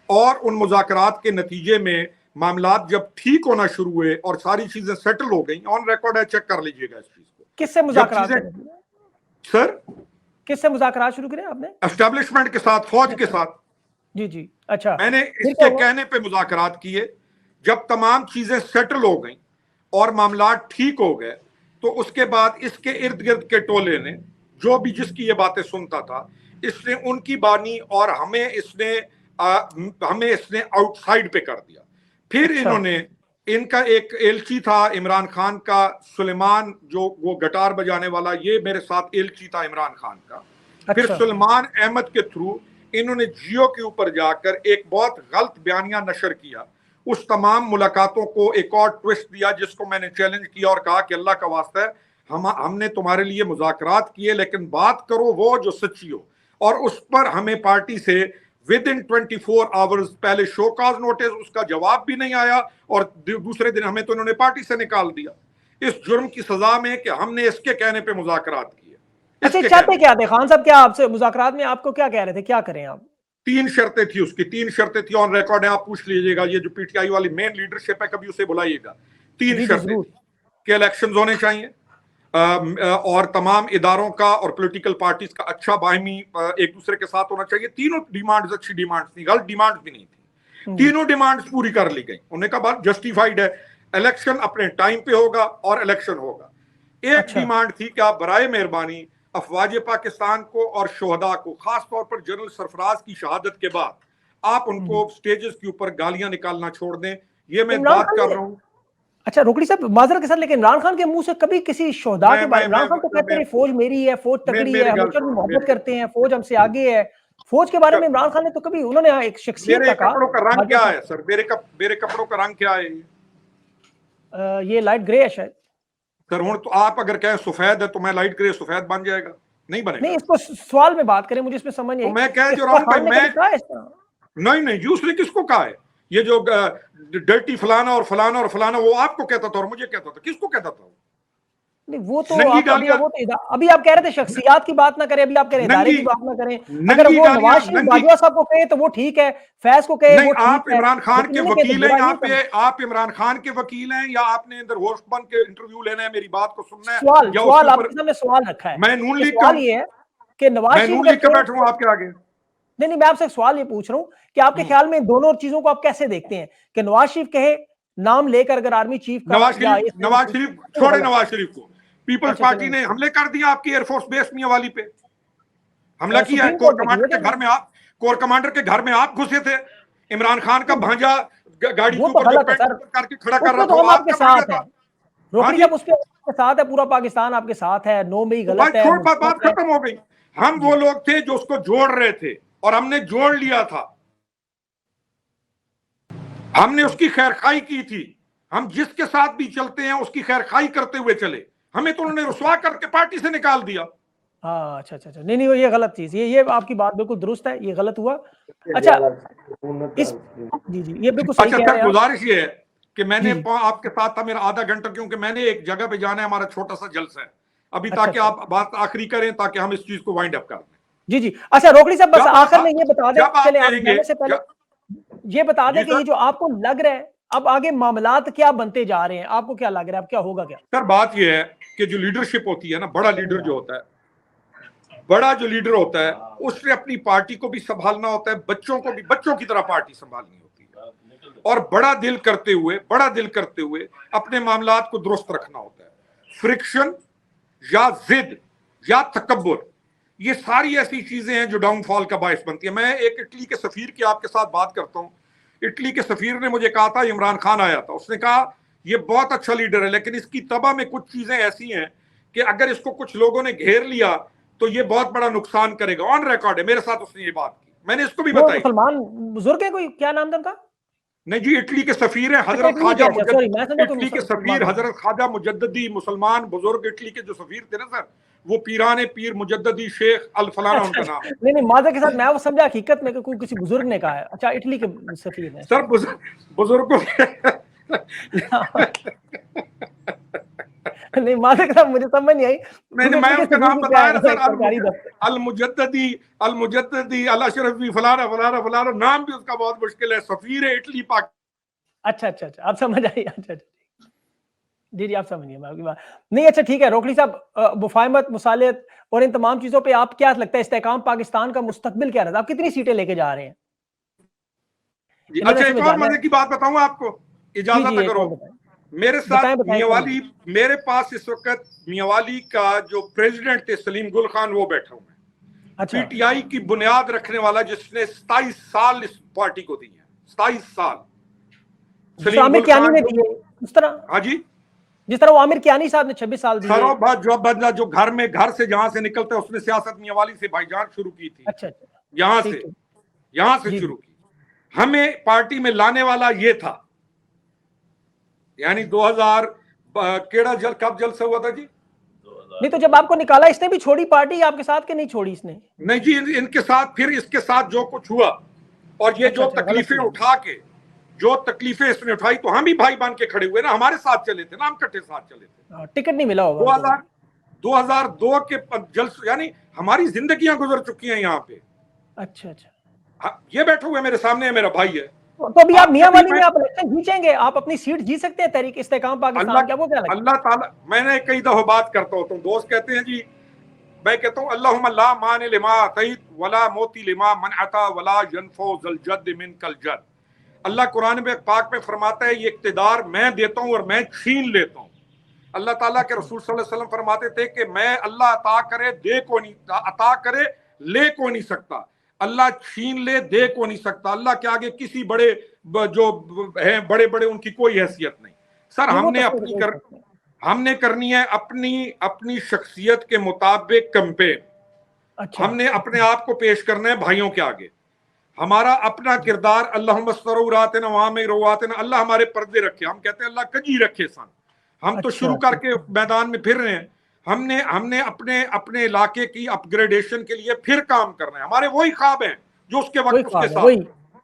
اور ان مذاکرات کے نتیجے میں معاملات جب ٹھیک ہونا شروع ہوئے اور ساری چیزیں سیٹل ہو گئیں، آن ریکارڈ ہے، چیک کر لیجئے گا اس چیز کو. کس سے مذاکرات سر کس سے مذاکرات شروع کرے آپ نے؟ اسٹیبلشمنٹ کے ساتھ، فوج کے ساتھ. جی اچھا. میں نے اس کے کہنے پہ مذاکرات کیے. جب تمام چیزیں سیٹل ہو گئیں اور معاملات ٹھیک ہو گئے تو اس کے بعد اس کے ارد گرد کے ٹولے نے جو بھی جس کی یہ باتیں سنتا تھا، اس نے ان کی بانی اور ہمیں اس نے آؤٹ سائڈ پہ کر دیا. پھر انہوں نے، ان کا ایک ایلچی تھا عمران خان کا، سلیمان، جو وہ گٹار بجانے والا، یہ میرے ساتھ ایلچی تھا عمران خان کا. پھر سلیمان احمد کے تھرو انہوں نے جیو کے اوپر جا کر ایک بہت غلط بیانیہ نشر کیا. اس تمام ملاقاتوں کو ایک اور ٹوسٹ دیا جس کو میں نے چیلنج کیا اور کہا کہ اللہ کا واسطہ ہے، ہم نے تمہارے لیے مذاکرات کیے لیکن بات کرو وہ جو سچی ہو. اور اس پر ہمیں پارٹی سے within 24 hours پہلے شو کاز نوٹس، اس کا جواب بھی نہیں آیا، اور دوسرے دن ہمیں تو انہوں نے پارٹی سے نکال دیا اس جرم کی سزا میں کہ ہم نے اس کے کہنے پہ مذاکرات کیے. اچھا چاہتے کیا تھے خان صاحب؟ کیا آپ سے مذاکرات میں آپ کو کیا کہہ رہے تھے؟ کیا کریں آپ؟ 3 شرطیں تھی اس کی، 3 شرطیں تھی، آن ریکارڈ ہے، آپ پوچھ لیجئے گا. یہ جو پی ٹی آئی والی مین لیڈرشپ ہے، کبھی اسے بلائیے گا. 3 شرطیں کہ الیکشنز ہونے چاہیے، اور تمام اداروں کا اور پولیٹیکل پارٹیز کا اچھا باہمی ایک دوسرے کے ساتھ ہونا چاہیے. تینوں ڈیمانڈز اچھی ڈیمانڈز تھی، غلط ڈیمانڈز بھی نہیں تھی. تینوں ڈیمانڈز پوری کر لی گئی. انہوں نے کہا بات جسٹیفائیڈ ہے، الیکشن اپنے ٹائم پہ ہوگا اور الیکشن ہوگا. ایک ڈیمانڈ تھی کہ آپ برائے مہربانی افواج پاکستان کو اور شہداء کو، خاص طور پر جنرل سرفراز کی شہادت کے بعد، آپ ان کو سٹیجز کے اوپر گالیاں نکالنا چھوڑ دیں. یہ میں بات کر رہا ہوں. اچھا روکڑی صاحب معذرت کے ساتھ، لیکن عمران خان کے منہ سے کبھی کسی شہداء کے بارے، عمران خان تو کہتے ہیں فوج میری ہے، فوج تگڑی ہے، ہم بھی محبت کرتے ہیں، فوج ہم سے آگے ہے. فوج کے بارے میں عمران خان نے تو کبھی، انہوں نے ایک شخصیت کا کہا. میرے کپڑوں کا رنگ کیا ہے سر؟ میرے کپڑوں کا رنگ کیا ہے؟ یہ لائٹ گرے ہے شاید. سر ہوں تو آپ اگر کہیں سفید ہے تو میں لائٹ گرے سفید بن جائے گا؟ نہیں بنے گا. نہیں، اس کو سوال میں بات کریں، مجھے اس میں سمجھ نہیں. میں کہہ جو رہا ہوں بھائی، نہیں اس نے کس کو کہا ہے؟ یہ جو ڈرٹی فلانا اور فلانا اور فلانا، وہ آپ کو کہتا تھا اور مجھے کہتا تھا. کس کو کہتا تھا؟ نہیں وہ تو ابھی آپ کہہ رہے تھے شخصیات کی بات نہ کریں، ابھی آپ کہہ رہے ہیں ادارے کی بات نہ کریں. اگر وہ نواز شریف باجوہ صاحب کو کہے تو وہ ٹھیک ہے، فیض کو کہے وہ ٹھیک ہے. آپ عمران خان کے وکیل ہیں یہاں پہ، آپ عمران خان کے وکیل ہیں یا آپ نے ادھر ہوسٹ بن کے انٹرویو لینا ہے، میری بات کو سننا ہے؟ سوال آپ کے سامنے سوال رکھا ہے. میں نون لیگ سوال یہ ہے کہ نواز شریف کا بیٹھا ہوں آپ کے آگے. نہیں میں آپ سے ایک سوال یہ پوچھ رہا ہوں کہ آپ کے خیال میں دونوں چیزوں کو آپ کیسے دیکھتے ہیں کہ نواز شریف کہے نام لے کر اگر آرمی چیف کا، نواز شریف چھوڑے، نواز شریف کو پیپلز پارٹی نے حملے کر دیا آپ کی ایئر فورس بیس میاں والی پہ، حملہ کیا ہے. کور کمانڈر کے گھر میں آپ گھسے تھے. عمران خان کا بھانجا گاڑی کے اوپر کر کے کھڑا کر رہا تھا، آپ کے ساتھ ہے. روکڑی صاحب اس کے ساتھ ہے، پورا پاکستان آپ کے ساتھ ہے. 9 مئی غلط ہے، بات ختم ہو گئی. ہم وہ لوگ تھے جو اس کو جوڑ رہے تھے اور ہم نے جوڑ لیا تھا. ہم نے اس کی خیر خواہی کی تھی. ہم جس کے ساتھ بھی چلتے ہیں اس کی خیر خواہی کرتے ہوئے چلے. ہمیں تو انہوں نے رسوا کر کے پارٹی سے نکال دیا. ہاں اچھا نہیں یہ غلط چیز، یہ آپ کی بات بالکل درست ہے، یہ غلط ہوا. اچھا جی یہ بالکل صحیح کہہ رہے ہیں. گزارش یہ ہے کہ میں نے آپ کے ساتھ تھا میرا آدھا گھنٹہ، کیونکہ میں نے ایک جگہ پہ جانا ہے، ہمارا چھوٹا سا جلسہ ہے ابھی، تاکہ آپ بات آخری کریں تاکہ ہم اس چیز کو وائنڈ اپ کر دیں. جی اچھا روکڑی صاحب بس آخر میں یہ بتا دیں، چلے آپ جانے سے پہلے یہ بتا دیں کہ یہ جو آپ کو لگ رہا ہے اب آگے معاملات کیا بنتے جا رہے ہیں، آپ کو کیا لگ رہا ہے اب کیا ہوگا؟ کیا سر بات یہ ہے کہ جو لیڈرشپ ہوتی ہے نا، بڑا لیڈر جو ہوتا ہے اس نے اپنی پارٹی کو بھی سنبھالنا ہوتا ہے، بچوں کو بھی بچوں کی طرح پارٹی سنبھالنی ہوتی ہے، اور بڑا دل کرتے ہوئے اپنے معاملات کو درست رکھنا ہوتا ہے. فرکشن یا ضد یا تکبر، یہ ساری ایسی چیزیں ہیں جو ڈاؤن فال کا باعث بنتی ہے. میں ایک اٹلی کے سفیر کی آپ کے ساتھ بات کرتا ہوں. اٹلی کے سفیر نے مجھے کہا تھا، عمران خان آیا تھا، اس نے کہا یہ بہت اچھا لیڈر ہے لیکن اس کی طبع میں کچھ چیزیں ایسی ہیں کہ اگر اس کو کچھ لوگوں نے گھیر لیا تو یہ بہت بڑا نقصان کرے گا. آن ریکارڈ ہے، میرے ساتھ اس نے یہ بات کی. میں نے اس کو بھی وہ بتائی. مسلمان بزرگ ہیں کوئی, کیا نام تھا ان کا؟ نہیں جی, اٹلی کے سفیر ہیں حضرت خواجہ اٹلی کے سفیر حضرت خواجہ مجددی, مسلمان بزرگ اٹلی کے جو سفیر تھے نا سر, وہ پیران پیر مجددی شیخ الفلانا ان کا نام. نہیں معذرت کے ساتھ میں وہ سمجھا حقیقت میں کہ کوئی کسی بزرگ نے کہا ہے. اچھا اٹلی کے سفیر ہیں سر, بزرگوں نہیں معذرت کے ساتھ مجھے سمجھ نہیں آئی. میں ان کا نام بتایا نا سر, المجددی الاشرفی فلانا فلانا فلانا, نام بھی اس کا بہت مشکل ہے, سفیر اٹلی پاک. اچھا آپ سمجھ آئی. اچھا جی آپ سمجھ گئے میں آپ کی بات. نہیں اچھا ٹھیک ہے. روکڑی صاحب, مفاہمت, مصالحت اور ان تمام چیزوں پہ آپ کیا لگتا ہے استحکام پاکستان کا مستقبل کیا رہتا ہے؟ آپ کتنی سیٹیں لے کے جا رہے ہیں؟ اچھا ایک اور مزے کی بات بتاؤں آپ کو, اجازت کرو. میرے ساتھ میاوالی, میرے پاس اس وقت میاوالی کا جو پریزیڈنٹ تھے سلیم گل خان, وہ بیٹھا ہوئے ہیں. پی ٹی آئی کی بنیاد رکھنے والا, جس نے 27 سال اس پارٹی کو دی ہیں, 27 سال. سلیم گل خان نے دیے اس طرح. ہاں جی, جس طرح وہ عامر کیانی صاحب نے 26 سال دیے. سرو بات جو بندہ جو گھر سے جہاں سے نکلتا ہے, اس نے سیاست میاوالی سے بھائی جان شروع کی تھی. اچھا یہاں سے شروع کی. ہمیں پارٹی میں لانے والا یہ تھا, یعنی 2000 کب جلسہ ہوا تھا جی؟ نہیں تو جب آپ کو نکالا اس نے بھی چھوڑی پارٹی آپ کے ساتھ کہ نہیں چھوڑی اس نے؟ نہیں جی, ان کے ساتھ پھر اس کے ساتھ جو کچھ ہوا اور یہ جو تکلیفیں اٹھا کے, جو تکلیفیں اس نے اٹھائی, تو ہم ہی بھائی بن کے کھڑے ہوئے نا, ہمارے ساتھ چلے تھے نا, ہم کٹھے ساتھ چلے تھے. ٹکٹ نہیں ملا ہوگا 2002 کے جلسے, یعنی ہماری زندگیاں گزر چکی ہیں یہاں پہ. اچھا یہ بیٹھے ہوئے میرے سامنے, میرا بھائی ہے. تو ابھی آپ میاں والی میں آپ الیکشن جیتیں گے, آپ اپنی سیٹ جیت سکتے ہیں تحریک استحکام پاکستان. کیا وہ کیا لگتا ہے؟ اللہ تعالیٰ, میں نے کئی دفعہ بات کرتا ہوتا ہوں, دوست کہتے ہیں جی, میں کہتا ہوں اللہم لا مانع لما اعطیت ولا معطی لما منعت ولا ينفع ذا الجد منک الجد. اللہ قرآن میں پاک میں فرماتا ہے یہ اقتدار میں دیتا ہوں اور میں چھین لیتا ہوں. اللہ تعالیٰ کے رسول صلی اللہ علیہ وسلم فرماتے تھے کہ میں اللہ عطا کرے دے کو نہیں, عطا کرے لے کو نہیں سکتا, اللہ چھین لے دے کو نہیں سکتا. اللہ کے آگے کسی بڑے جو ہیں بڑے ان کی کوئی حیثیت نہیں. سر ہم نے کرنی ہے اپنی شخصیت کے مطابق کمپین. ہم نے اپنے آپ کو پیش کرنا ہے بھائیوں کے آگے. ہمارا اپنا کردار, اللہم استر عوراتنا وآمن رواتنا, اللہ ہمارے پردے رکھے. ہم کہتے ہیں اللہ کجی رکھے سن. ہم تو شروع کر کے میدان میں پھر رہے ہیں. ہم نے اپنے علاقے کی اپ گریڈیشن کے لیے پھر کام کرنا ہے. ہمارے وہی خواب ہیں جو اس کے وقت اس کے ساتھ,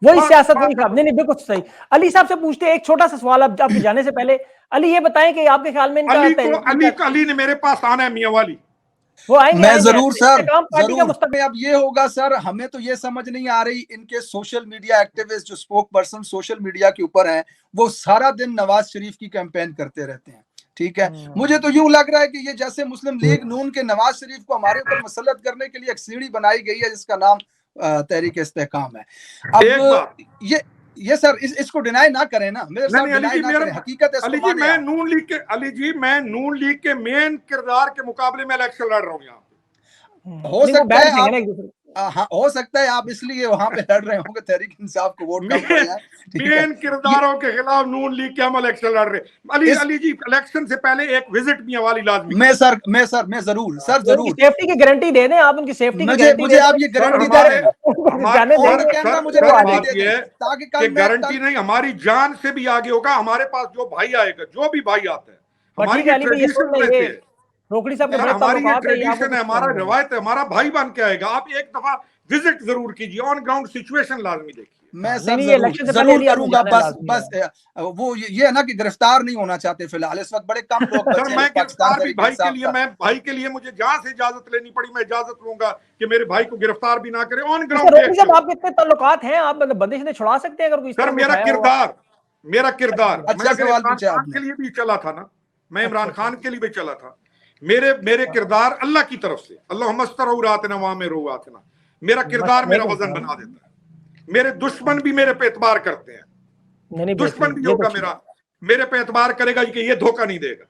وہی سیاست, وہی خواب. نہیں بالکل صحیح. علی صاحب سے پوچھتے ہیں ایک چھوٹا سا سوال آپ کے جانے سے پہلے. علی یہ بتائیں کہ آپ کے خیال میں علی نے میرے پاس آنا ہے میاں والی. میں ضرور سر, ضرور. اب یہ ہوگا سر, ہمیں تو یہ سمجھ نہیں آ رہی, ان کے سوشل میڈیا ایکٹیوسٹ جو اسپوک پرسن سوشل میڈیا کے اوپر ہیں, وہ سارا دن نواز شریف کی کیمپین کرتے رہتے ہیں. ٹھیک ہے, مجھے تو یوں لگ رہا ہے کہ یہ جیسے مسلم لیگ نون کے نواز شریف کو ہمارے اوپر مسلط کرنے کے لیے ایک سیڑھی بنائی گئی ہے جس کا نام تحریک استحکام ہے. اب یہ سر اس کو ڈینائی نہ کریں نا, میرے ساتھ ڈینائی نہ کریں, حقیقت ہے. میں نون لیگ کے مین کردار کے مقابلے میں الیکشن لڑ رہا ہوں یہاں پہ. ہو سکتا ہے آپ اس لیے وہاں پہ لڑ رہے ہوں کہ تحریک انصاف کو ووٹ کم پڑے ہیں. مین کرداروں کے خلاف نون لیگ کے ہم الیکشن لڑ رہے ہیں. علی جی الیکشن سے پہلے ایک وزٹ میاں والی لازمی. میں ضرور سیفٹی کی گارنٹی دے دیں آپ, ان کی سیفٹی کی گارنٹی. مجھے آپ یہ گارنٹی دے رہے ہیں. گارنٹی نہیں, ہماری جان سے بھی آگے ہوگا. ہمارے پاس جو بھائی آئے گا, جو بھی بھائی آتا ہے, ہماری ٹریڈیشن رہتے ہیں, روکڑی صاحب ہماری یہ ٹریڈیشن ہے, ہمارا روایت ہے, ہمارا بھائی بن کے آئے گا. آپ ایک دفعہ وزٹ ضرور کیجیے, آن گراؤنڈ سچویشن لازمی دیکھیے. میں ضرور کروں گا. بس وہ یہ ہے نا کہ گرفتار نہیں ہونا چاہتے فی الحال اس وقت, بڑے کم لوگ بچے ہیں پاکستان میں بھائی کے لیے مجھے جہاں سے اجازت لینی پڑی میں اجازت لوں گا کہ میرے بھائی کو گرفتار بھی نہ کرے. آن گراؤنڈ آپ کتنے تعلقات ہیں, آپ بندش نے چھڑا سکتے ہیں اگر کوئی. سر میرا کردار کے لیے بھی چلا تھا نا, میں عمران خان کے لیے بھی چلا تھا. میرے کردار اللہ کی طرف سے, اللہم استر عوراتنا وآمن رواتنا, میرا کردار میرا وزن بنا دیتا ہے. میرے دشمن بھی میرے پہ اعتبار کرتے ہیں. دشمن بھی ہوگا میرے پہ اعتبار کرے گا کہ یہ دھوکہ نہیں دے گا.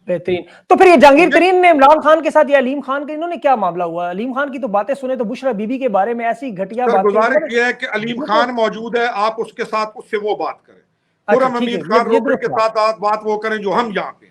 بہترین. تو پھر یہ جہانگیر ترین نے عمران خان کے ساتھ یا علیم خان کے, انہوں نے کیا معاملہ ہوا؟ علیم خان کی تو باتیں سنیں تو بشرا بی بی کے بارے میں ایسی گھٹیا باتیں. گزارش یہ ہے کہ علیم خان موجود ہے, آپ اس کے ساتھ اس سے وہ بات کریں. خرم حمید خان روکڑی کے ساتھ بات وہ کریں جو ہم یہاں پہ ہیں.